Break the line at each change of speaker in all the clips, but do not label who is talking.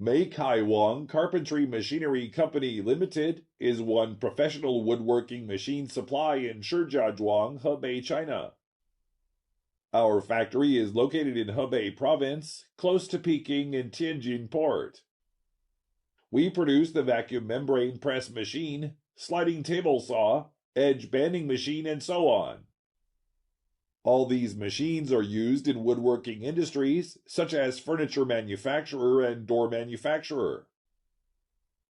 Meikaiwang Carpentry Machinery Co Limited is one professional woodworking machine supply in Shijiazhuang, Hebei, China. Our factory is located in Hebei province, close to Peking and Tianjin port. We produce the vacuum membrane press machine, sliding table saw, edge banding machine, and so on. All these machines are used in woodworking industries, such as furniture manufacturer and door manufacturer.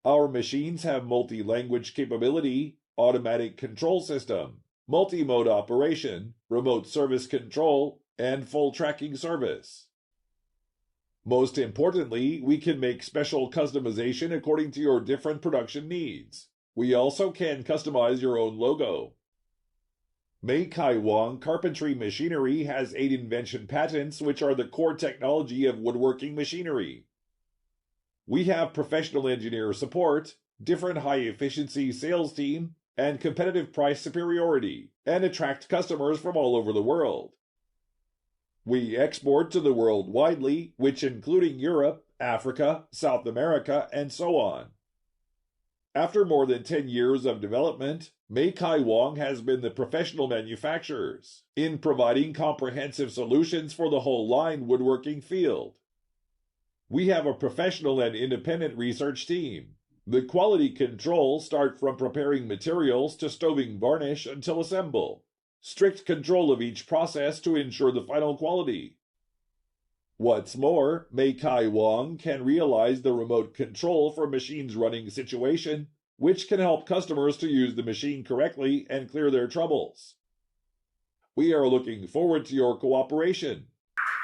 Our machines have multi-language capability, automatic control system, multi-mode operation, remote service control, and full tracking service. Most importantly, we can make special customization according to your different production needs. We also can customize your own logo. Meikaiwang Carpentry Machinery has 8 invention patents, which are the core technology of woodworking machinery. We have professional engineer support, different high-efficiency sales team, and competitive price superiority, and attract customers from all over the world. We export to the world widely, which including Europe, Africa, South America, and so on. After more than 10 years of development, Meikaiwang has been the professional manufacturers in providing comprehensive solutions for the whole line woodworking field. We have a professional and independent research team. The quality control start from preparing materials to stoving varnish until assemble. Strict control of each process to ensure the final quality. What's more, Meikaiwang can realize the remote control for machines running situation, which can help customers to use the machine correctly and clear their troubles. We are looking forward to your cooperation.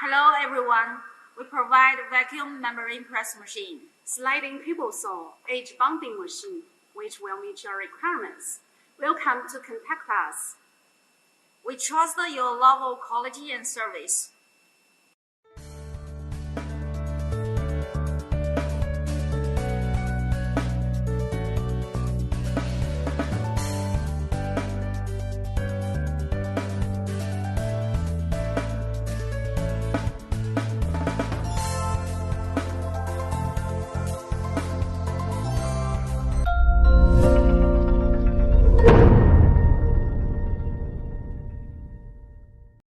Hello everyone. We provide vacuum membrane press machine, sliding table saw, edge bonding machine, which will meet your requirements. Welcome to contact us. We trust your level quality and service.